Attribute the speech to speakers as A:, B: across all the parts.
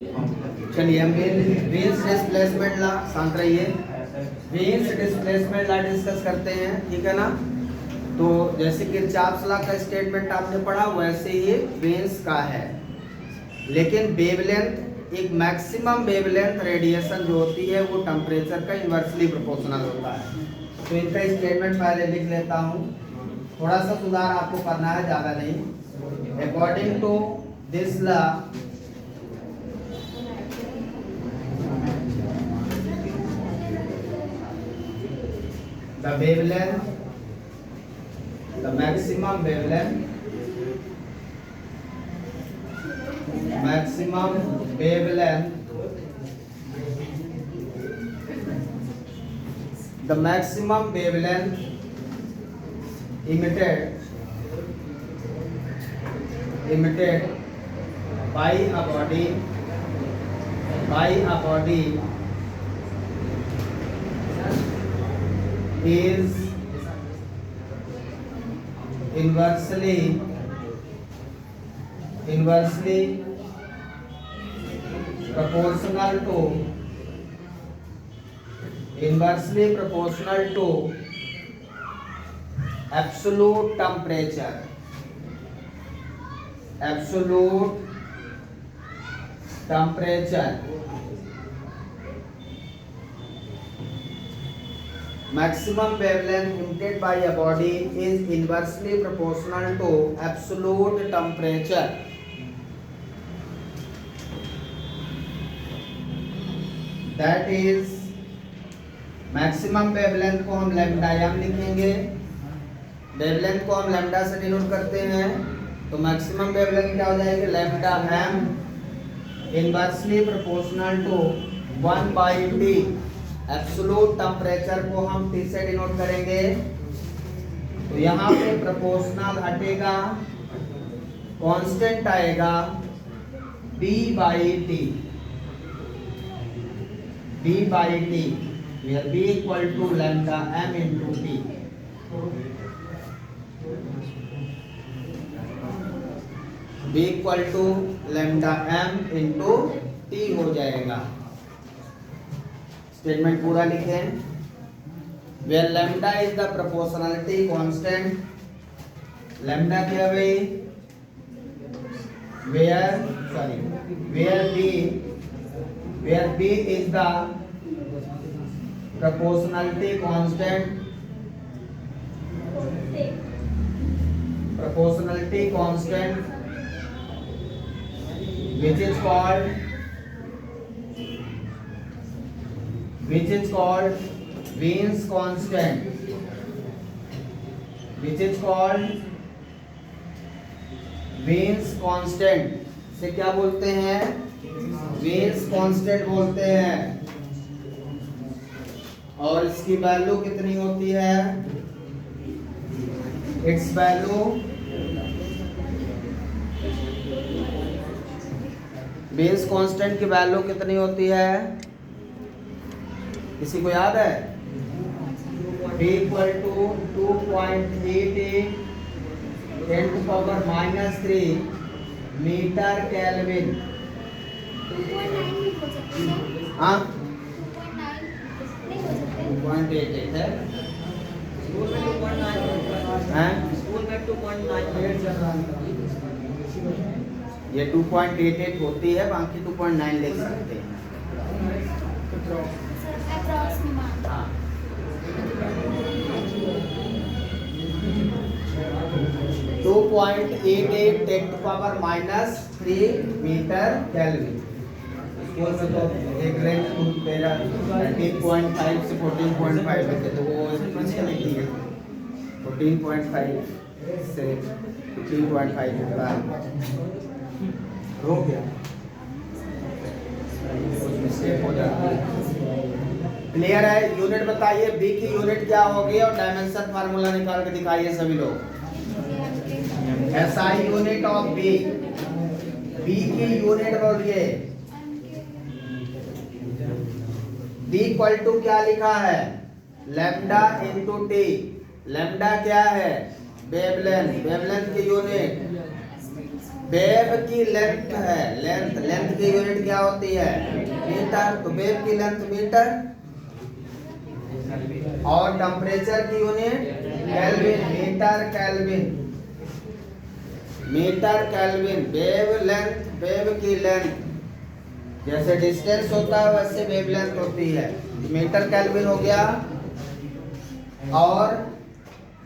A: चलिए हम veins displacement ला, शांत रहिए। वेन्स डिस्प्लेसमेंट ला डिस्कस करते हैं, ठीक है ना। तो जैसे किरचॉफ्स लॉ का स्टेटमेंट आपने पढ़ा वैसे ही वेन्स का है, लेकिन वेवलेंथ एक मैक्सिमम वेवलेंथ रेडिएशन जो होती है वो टेम्परेचर का इन्वर्सली प्रोपोर्शनल होता है। तो इनका स्टेटमेंट पहले लिख लेता हूँ, थोड़ा सा सुधार आपको करना है, ज़्यादा नहीं। According to this law the wavelength, the maximum wavelength, the maximum wavelength emitted by a body is inversely proportional to absolute temperature. Maximum wavelength emitted by a body is inversely proportional to absolute temperature. That is maximum wavelength को हम lambda m लिखेंगे। wavelength को हम lambda से denote करते हैं, तो maximum wavelength क्या हो जाएगी? lambda m inversely proportional to 1 by T। Absolute temperature को हम T से डिनोट करेंगे, तो यहाँ पे प्रोपोर्शनल हटेगा, कांस्टेंट आएगा B by T, where B equal to lambda m into T। B equal to lambda m into T हो जाएगा। स्टेटमेंट पूरा लिखें। where lambda is the proportionality constant, lambda क्या भाई? where B is the proportionality constant, which is called Wien's constant, से क्या बोलते हैं? Wien's constant बोलते हैं। और इसकी वैल्यू कितनी होती है? इट्स वैल्यू, Wien's constant की वैल्यू कितनी होती है? किसी को याद है? B equal to 2.88 10 to power minus 3 metre kelvin. हाँ 2.88 है, ये 2.88 होती है, बाकी 2.9 लिख सकते हैं। 2.88 10 to power minus 3 metre kelvin. School में तो एक रेंज तेरा 13.5 से 14.5 तक है, तो वो पीछे लिख दिए 14.5 से 15.5 के बाद रो गया, कुछ मिस्टेक हो जाती है। क्लियर है? यूनिट बताइए, बी की यूनिट क्या होगी और डायमेंशन फार्मूला निकाल के दिखाइए सभी लोग। SI unit of B, B की यूनिट बोलिए। बी इक्वल टू क्या लिखा है? Lambda into T. लैम्डा क्या है? वेवलेंथ, वेवलेंथ की यूनिट वेव की लेंथ है, लेंथ की यूनिट क्या होती है? मीटर। तो वेव की लेंथ मीटर और टेम्परेचर की unit kelvin, metre kelvin. Wave की लेंथ जैसे डिस्टेंस होता है वैसे वेव लेंथ होती है, मीटर केल्विन हो गया। और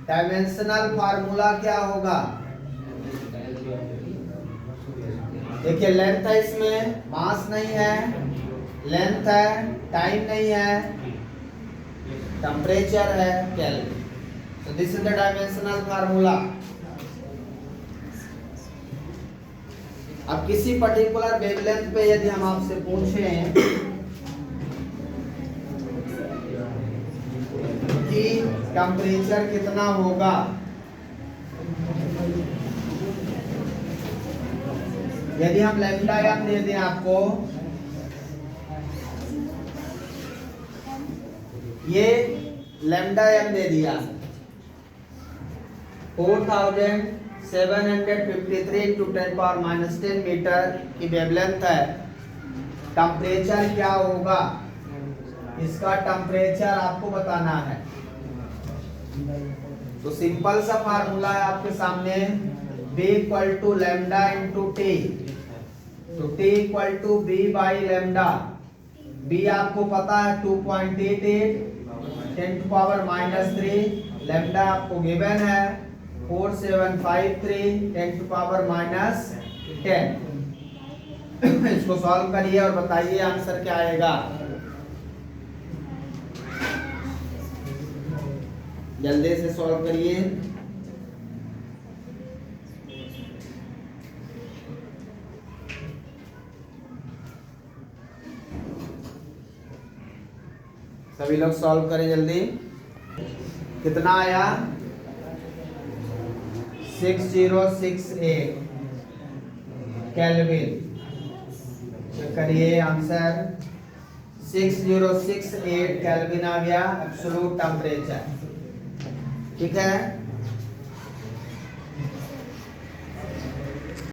A: डायमेंशनल फार्मूला क्या होगा? देखिए लेंथ है, इसमें मास नहीं है, लेंथ है, टाइम नहीं है, टेम्परेचर है, kelvin. So this is the dimensional formula. अब किसी पर्टिकुलर वेवलेंथ पे यदि हम आपसे पूछें कि टेम्परेचर कितना होगा, यदि हम लैम्डा एम दे दें आपको, ये लैम्डा एम दे दिया 4753 × 10⁻10 मीटर की वेवलेंथ है। टेम्परेचर क्या होगा, इसका टेम्परेचर आपको बताना है। तो सिंपल सा फार्मूला है आपके सामने, B = लैम्डा × T। तो T = B / लैम्डा। B आपको पता है 2.88 10⁻³ लैम्डा आपको गिवन है 4753 10⁻10। इसको सॉल्व करिए और बताइए आंसर क्या आएगा। जल्दी से सॉल्व करिए। सभी लोग सॉल्व करें जल्दी। कितना आया? 6068 केल्विन। चेक करिए आंसर, 6068 केल्विन आ गया एब्सोल्यूट टेम्परेचर। ठीक है।